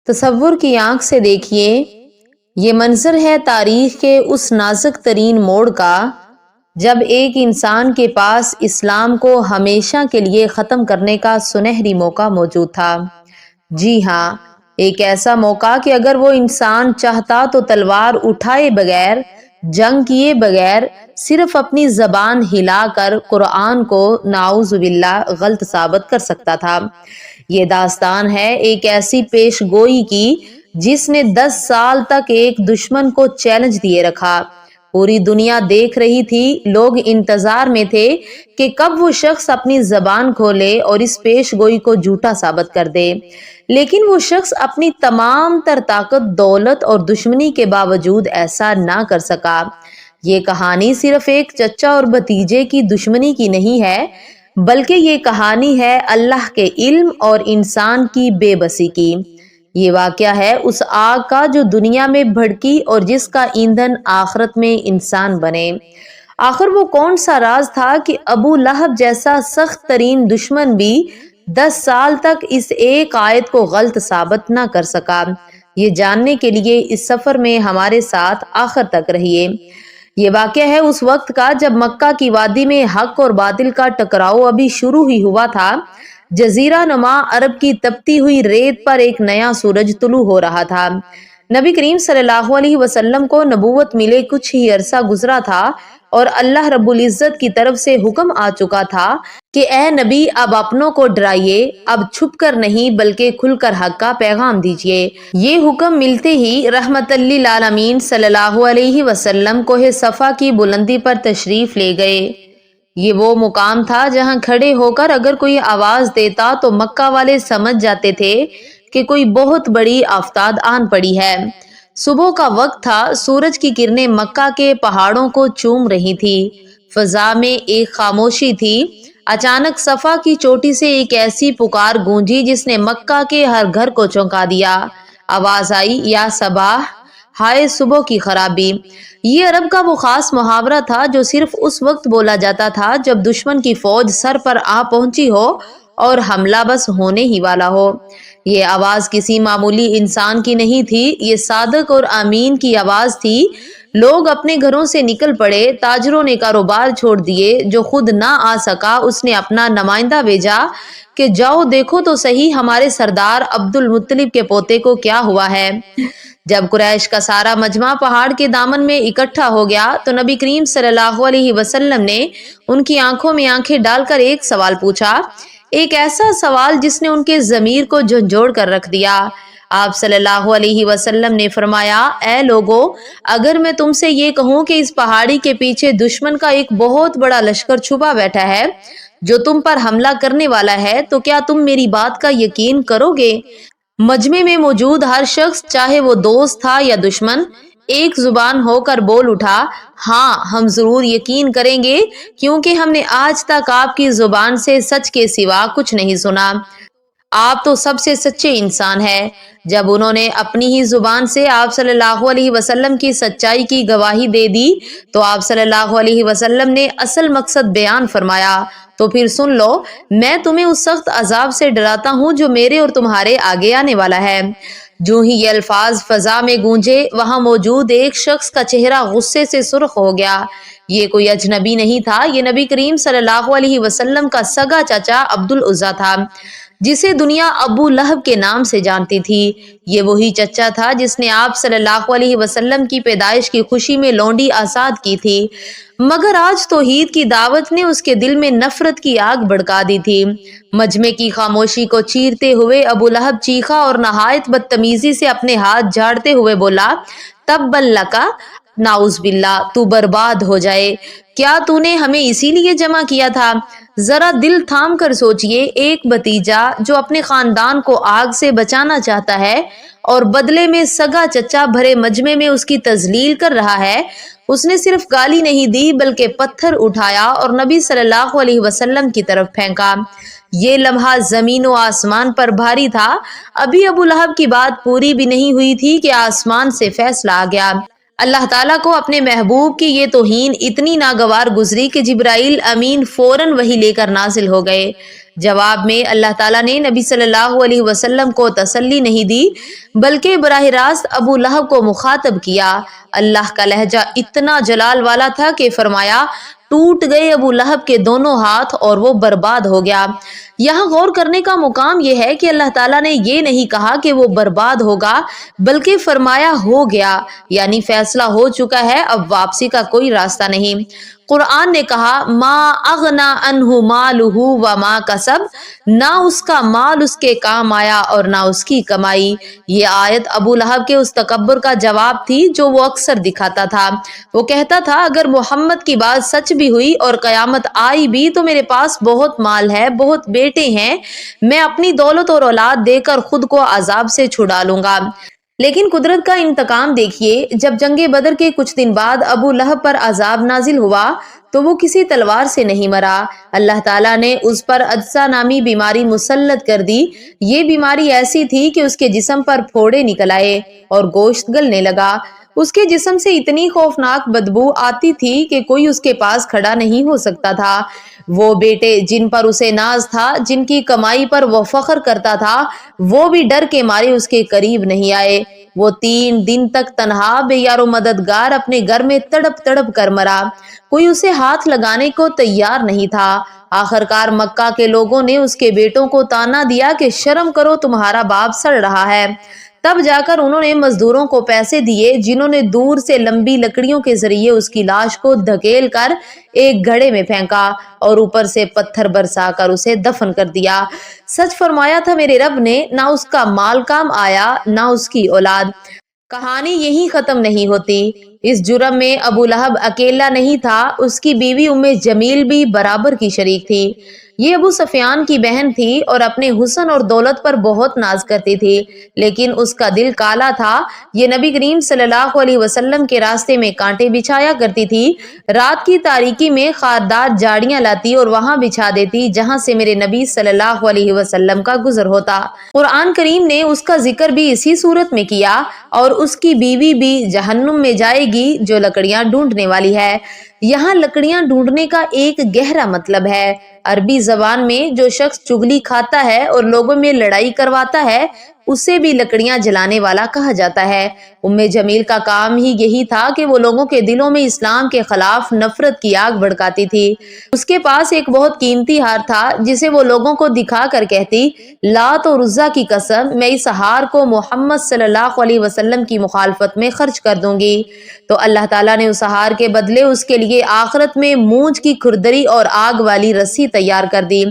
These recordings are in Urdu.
تصور کی آنکھ سے دیکھیے، یہ منظر ہے تاریخ کے اس نازک ترین موڑ کا جب ایک انسان کے پاس اسلام کو ہمیشہ کے لیے ختم کرنے کا سنہری موقع موجود تھا۔ جی ہاں، ایک ایسا موقع کہ اگر وہ انسان چاہتا تو تلوار اٹھائے بغیر، جنگ کیے بغیر، صرف اپنی زبان ہلا کر قرآن کو نعوذ باللہ غلط ثابت کر سکتا تھا۔ یہ داستان ہے ایک ایسی پیش گوئی کی جس نے 10 سال تک ایک دشمن کو چیلنج دیے رکھا۔ پوری دنیا دیکھ رہی تھی، لوگ انتظار میں تھے کہ کب وہ شخص اپنی زبان کھولے اور اس پیش گوئی کو جھوٹا ثابت کر دے، لیکن وہ شخص اپنی تمام تر طاقت، دولت اور دشمنی کے باوجود ایسا نہ کر سکا۔ یہ کہانی صرف ایک چچا اور بھتیجے کی دشمنی کی نہیں ہے، بلکہ یہ کہانی ہے اللہ کے علم اور انسان کی بے بسی کی۔ یہ واقعہ ہے اس آگ کا جو دنیا میں بھڑکی اور جس کا ایندھن آخرت میں انسان بنے۔ آخر وہ کون سا راز تھا کہ ابو لہب جیسا سخت ترین دشمن بھی 10 سال تک اس ایک آیت کو غلط ثابت نہ کر سکا؟ یہ جاننے کے لیے اس سفر میں ہمارے ساتھ آخر تک رہیے۔ یہ واقعہ ہے اس وقت کا جب مکہ کی وادی میں حق اور باطل کا ٹکراؤ ابھی شروع ہی ہوا تھا۔ جزیرہ نما عرب کی تپتی ہوئی ریت پر ایک نیا سورج طلوع ہو رہا تھا۔ نبی کریم صلی اللہ علیہ وسلم کو نبوت ملے کچھ ہی عرصہ گزرا تھا اور اللہ رب العزت کی طرف سے حکم آ چکا تھا کہ اے نبی، اب اپنوں کو ڈرائیے، اب چھپ کر نہیں بلکہ کھل کر حق کا پیغام دیجیے۔ یہ حکم ملتے ہی رحمت للعالمین صلی اللہ علیہ وسلم کوہ صفا کی بلندی پر تشریف لے گئے۔ یہ وہ مقام تھا جہاں کھڑے ہو کر اگر کوئی آواز دیتا تو مکہ والے سمجھ جاتے تھے کہ کوئی بہت بڑی آفتاب آن پڑی ہے۔ صبح کا وقت تھا، سورج کی کرنیں مکہ کے پہاڑوں کو چوم رہی تھی، فضا میں ایک خاموشی تھی۔ اچانک صفا کی چوٹی سے ایک ایسی پکار گونجی جس نے مکہ کے ہر گھر کو چونکا دیا۔ آواز آئی، یا صباح، ہائے صبح کی خرابی۔ یہ عرب کا وہ خاص محاورہ تھا جو صرف اس وقت بولا جاتا تھا جب دشمن کی فوج سر پر آ پہنچی ہو اور حملہ بس ہونے ہی والا ہو۔ یہ آواز کسی معمولی انسان کی نہیں تھی، یہ صادق اور امین کی آواز تھی۔ لوگ اپنے گھروں سے نکل پڑے، تاجروں نے کاروبار چھوڑ دیے، جو خود نہ آ سکا اس نے اپنا نمائندہ بھیجا کہ جاؤ دیکھو تو صحیح ہمارے سردار عبد المطلب کے پوتے کو کیا ہوا ہے۔ جب قریش کا سارا مجمع پہاڑ کے دامن میں اکٹھا ہو گیا تو نبی کریم صلی اللہ علیہ وسلم نے ان کی آنکھوں میں آنکھیں ڈال کر ایک سوال پوچھا، ایک ایسا سوال جس نے ان کے ضمیر کو جھنجھوڑ کر رکھ دیا۔ آپ صلی اللہ علیہ وسلم نے فرمایا، اے لوگو، اگر میں تم سے یہ کہوں کہ اس پہاڑی کے پیچھے دشمن کا ایک بہت بڑا لشکر چھپا بیٹھا ہے جو تم پر حملہ کرنے والا ہے تو کیا تم میری بات کا یقین کرو گے؟ مجمع میں موجود ہر شخص، چاہے وہ دوست تھا یا دشمن، ایک زبان ہو کر بول اٹھا، ہاں ہم ضرور یقین کریں گے، کیونکہ ہم نے آج تک آپ کی زبان سے سچ کے سوا کچھ نہیں سنا۔ آپ تو سب سے سچے انسان ہیں۔ جب انہوں نے اپنی ہی زبان سے آپ صلی اللہ علیہ وسلم کی سچائی کی گواہی دے دی تو آپ صلی اللہ علیہ وسلم نے اصل مقصد بیان فرمایا، تو پھر سن لو، میں تمہیں اس سخت عذاب سے ڈراتا ہوں جو میرے اور تمہارے آگے آنے والا ہے۔ جو ہی یہ الفاظ فضا میں گونجے، وہاں موجود ایک شخص کا چہرہ غصے سے سرخ ہو گیا۔ یہ کوئی اجنبی نہیں تھا، یہ نبی کریم صلی اللہ علیہ وسلم کا سگا چچا عبد العزیٰ تھا، جسے دنیا ابو لہب کے نام سے جانتی تھی۔ یہ وہی چچا تھا جس نے آپ صلی اللہ علیہ وسلم کی پیدائش کی خوشی میں لونڈی آزاد کی تھی، مگر آج توحید کی دعوت نے اس کے دل میں نفرت کی آگ بھڑکا دی تھی۔ مجمع کی خاموشی کو چیرتے ہوئے ابو لہب چیخا اور نہایت بدتمیزی سے اپنے ہاتھ جھاڑتے ہوئے بولا، تبا لکا، نعوذ باللہ، تو برباد ہو جائے۔ کیا تو نے ہمیں اسی لیے جمع کیا تھا؟ ذرا دل تھام کر سوچئے، ایک بھتیجا جو اپنے خاندان کو آگ سے بچانا چاہتا ہے اور بدلے میں سگا چچا بھرے مجمع میں اس کی تذلیل کر رہا ہے، اس نے صرف گالی نہیں دی بلکہ پتھر اٹھایا اور نبی صلی اللہ علیہ وسلم کی طرف پھینکا۔ یہ لمحہ زمین و آسمان پر بھاری تھا۔ ابھی ابو لہب کی بات پوری بھی نہیں ہوئی تھی کہ آسمان سے فیصلہ آ گیا۔ اللہ تعالیٰ کو اپنے محبوب کی یہ توہین اتنی ناگوار گزری کہ جبرائیل امین فوراً وحی لے کر نازل ہو گئے۔ جواب میں اللہ تعالیٰ نے نبی صلی اللہ علیہ وسلم کو تسلی نہیں دی بلکہ براہ راست ابو لہب کو مخاطب کیا۔ اللہ کا لہجہ اتنا جلال والا تھا کہ فرمایا، ٹوٹ گئے ابو لہب کے دونوں ہاتھ اور وہ برباد ہو گیا۔ یہاں غور کرنے کا مقام یہ ہے کہ اللہ تعالیٰ نے یہ نہیں کہا کہ وہ برباد ہوگا بلکہ فرمایا ہو گیا، یعنی فیصلہ ہو چکا ہے، اب واپسی کا کوئی راستہ نہیں۔ قرآن نے کہا ما اغنا عنہ مالہ وما کسب، نہ اس کا مال اس کے کام آیا اور نہ اس کی کمائی۔ یہ آیت ابو لہب کے اس تکبر کا جواب تھی جو وہ اکثر دکھاتا تھا۔ وہ کہتا تھا اگر محمد کی بات سچ بھی ہوئی اور قیامت آئی بھی تو میرے پاس بہت مال ہے، بہت بیٹے ہیں، میں اپنی دولت اور اولاد دے کر خود کو عذاب سے چھڑا لوں گا۔ لیکن قدرت کا انتقام دیکھیے، جب جنگ بدر کے کچھ دن بعد ابو لہب پر عذاب نازل ہوا تو وہ کسی تلوار سے نہیں مرا۔ اللہ تعالیٰ نے اس پر عدسہ نامی بیماری مسلط کر دی۔ یہ بیماری ایسی تھی کہ اس کے جسم پر پھوڑے نکل آئے اور گوشت گلنے لگا۔ اس کے جسم سے اتنی خوفناک بدبو آتی تھی کہ کوئی اس کے پاس کھڑا نہیں ہو سکتا تھا۔ وہ بیٹے جن پر اسے ناز تھا، جن کی کمائی پر وہ فخر کرتا تھا، وہ بھی ڈر کے مارے اس کے قریب نہیں آئے۔ وہ 3 دن تک تنہا بے یار و مددگار اپنے گھر میں تڑپ تڑپ کر مرا۔ کوئی اسے ہاتھ لگانے کو تیار نہیں تھا۔ آخرکار مکہ کے لوگوں نے اس کے بیٹوں کو تانا دیا کہ شرم کرو، تمہارا باپ سڑ رہا ہے۔ تب جا کر انہوں نے مزدوروں کو پیسے دیے جنہوں نے دور سے لمبی لکڑیوں کے ذریعے اس کی لاش کو دھکیل کر ایک گھڑے میں پھینکا اور اوپر سے پتھر برسا کر اسے دفن کر دیا۔ سچ فرمایا تھا میرے رب نے، نہ اس کا مال کام آیا نہ اس کی اولاد۔ کہانی یہی ختم نہیں ہوتی۔ اس جرم میں ابو لہب اکیلا نہیں تھا، اس کی بیوی ام جمیل بھی برابر کی شریک تھی۔ یہ ابو سفیان کی بہن تھی اور اپنے حسن اور دولت پر بہت ناز کرتی تھی، لیکن اس کا دل کالا تھا۔ یہ نبی کریم صلی اللہ علیہ وسلم کے راستے میں کانٹے بچھایا کرتی تھی۔ رات کی تاریکی میں خاردار جاڑیاں لاتی اور وہاں بچھا دیتی جہاں سے میرے نبی صلی اللہ علیہ وسلم کا گزر ہوتا۔ قرآن کریم نے اس کا ذکر بھی اسی صورت میں کیا، اور اس کی بیوی بھی جہنم میں جائے گی جو لکڑیاں ڈھونڈنے والی ہے۔ یہاں لکڑیاں ڈھونڈنے کا ایک گہرا مطلب ہے۔ عربی زبان میں جو شخص چغلی کھاتا ہے اور لوگوں میں لڑائی کرواتا ہے اسے بھی لکڑیاں جلانے والا کہا جاتا ہے۔ ام جمیل کا کام ہی یہی تھا کہ وہ لوگوں کے دلوں میں اسلام کے خلاف نفرت کی آگ بھڑکاتی تھی۔ اس کے پاس ایک بہت قیمتی ہار تھا جسے وہ لوگوں کو دکھا کر کہتی، لات اور عزا کی قسم، میں اس ہار کو محمد صلی اللہ علیہ وسلم کی مخالفت میں خرچ کر دوں گی۔ تو اللہ تعالیٰ نے اس ہار کے بدلے اس کے لیے آخرت میں مونج کی کھردری اور آگ والی رسی تیار کر دی۔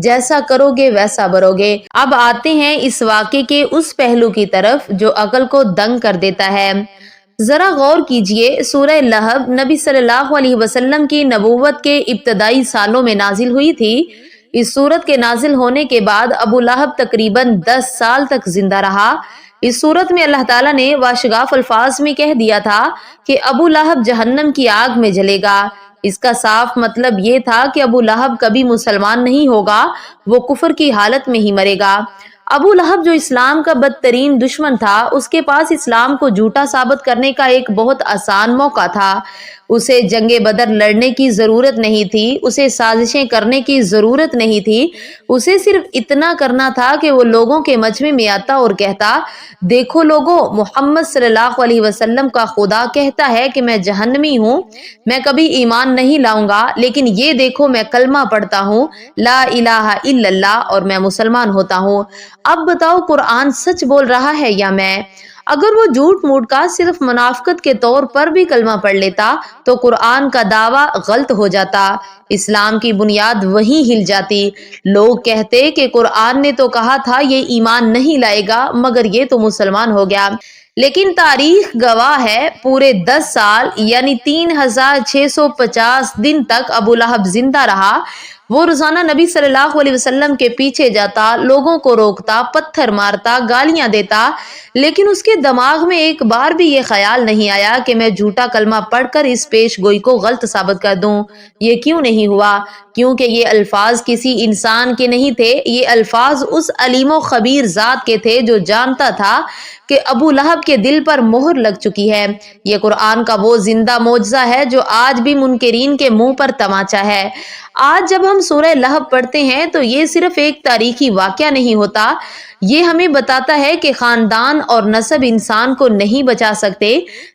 جیسا کرو گے ویسا بھرو گے۔ اب آتے ہیں اس واقعے کے اس پہلو کی طرف جو عقل کو دنگ کر دیتا ہے۔ ذرا غور کیجئے، سورہ لہب نبی صلی اللہ علیہ وسلم کی نبوت کے ابتدائی سالوں میں نازل ہوئی تھی۔ اس سورت کے نازل ہونے کے بعد ابو لہب تقریباً 10 سال تک زندہ رہا۔ اس صورت میں اللہ تعالیٰ نے واشگاف الفاظ میں کہہ دیا تھا کہ ابو لہب جہنم کی آگ میں جلے گا۔ اس کا صاف مطلب یہ تھا کہ ابو لہب کبھی مسلمان نہیں ہوگا، وہ کفر کی حالت میں ہی مرے گا۔ ابو لہب جو اسلام کا بدترین دشمن تھا، اس کے پاس اسلام کو جھوٹا ثابت کرنے کا ایک بہت آسان موقع تھا۔ اسے جنگ بدر لڑنے کی ضرورت نہیں تھی، اسے سازشیں کرنے کی ضرورت نہیں تھی، اسے صرف اتنا کرنا تھا کہ وہ لوگوں کے مجمع میں آتا اور کہتا، دیکھو لوگو، محمد صلی اللہ علیہ وسلم کا خدا کہتا ہے کہ میں جہنمی ہوں، میں کبھی ایمان نہیں لاؤں گا، لیکن یہ دیکھو میں کلمہ پڑھتا ہوں، لا الہ الا اللہ، اور میں مسلمان ہوتا ہوں۔ اب بتاؤ قرآن سچ بول رہا ہے یا میں؟ اگر وہ جھوٹ موٹ کا صرف منافقت کے طور پر بھی کلمہ پڑھ لیتا تو قرآن کا دعویٰ غلط ہو جاتا، اسلام کی بنیاد وہیں ہل جاتی۔ لوگ کہتے کہ قرآن نے تو کہا تھا یہ ایمان نہیں لائے گا مگر یہ تو مسلمان ہو گیا۔ لیکن تاریخ گواہ ہے پورے 10 سال یعنی 3650 دن تک ابو لہب زندہ رہا۔ وہ روزانہ نبی صلی اللہ علیہ وسلم کے پیچھے جاتا، لوگوں کو روکتا، پتھر مارتا، گالیاں دیتا، لیکن اس کے دماغ میں ایک بار بھی یہ خیال نہیں آیا کہ میں جھوٹا کلمہ پڑھ کر اس پیش گوئی کو غلط ثابت کر دوں۔ یہ کیوں نہیں ہوا؟ کیونکہ یہ الفاظ کسی انسان کے نہیں تھے، یہ الفاظ اس علیم و خبیر ذات کے تھے جو جانتا تھا کہ ابو لہب کے دل پر مہر لگ چکی ہے۔ یہ قرآن کا وہ زندہ معجزہ ہے جو آج بھی منکرین کے منہ پر تماچا ہے۔ آج جب ہم سورہ لہب پڑھتے ہیں تو یہ صرف ایک تاریخی واقعہ نہیں ہوتا، یہ ہمیں بتاتا ہے کہ خاندان اور نسب انسان کو نہیں بچا سکتے۔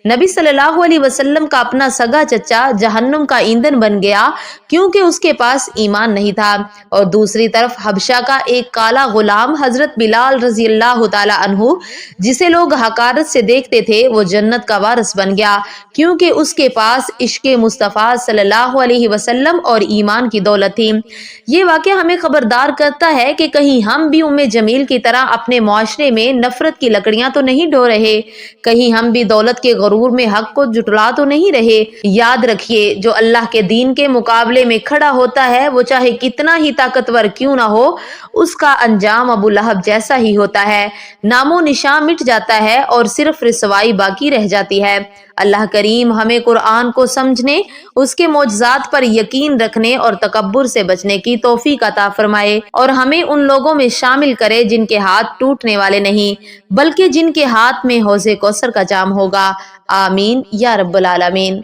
نبی صلی اللہ علیہ وسلم کا اپنا سگا چچا جہنم کا ایندھن بن گیا کیونکہ اس کے پاس ایمان نہیں تھا، اور دوسری طرف حبشہ کا ایک کالا غلام حضرت بلال رضی اللہ تعالی عنہ جسے لوگ حقارت سے دیکھتے تھے، وہ جنت کا وارث بن گیا کیونکہ اس کے پاس عشق مصطفیٰ صلی اللہ علیہ وسلم اور ایمان کی دولت تھی۔ یہ واقعہ ہمیں خبردار کرتا ہے کہ کہیں ہم بھی ام جمیل کی طرح اپنے معاشرے میں نفرت کی لکڑیاں تو نہیں ڈھو رہے، کہیں ہم بھی دولت کے غرور میں حق کو جھٹلا تو نہیں رہے۔ یاد رکھیے، جو اللہ کے دین کے مقابلے میں کھڑا ہوتا ہے، وہ چاہے کتنا ہی طاقتور کیوں نہ ہو، اس کا انجام ابو لہب جیسا ہی ہوتا ہے، نام و نشان مٹ جاتا ہے اور صرف رسوائی باقی رہ جاتی ہے۔ اللہ کریم ہمیں قرآن کو سمجھنے، اس کے معجزات پر یقین رکھنے اور تکبر سے بچنے کی توفیق عطا فرمائے، اور ہمیں ان لوگوں میں شامل کرے جن کے ہاتھ ٹوٹنے والے نہیں بلکہ جن کے ہاتھ میں حوض کوثر کا جام ہوگا۔ آمین یا رب العالمین۔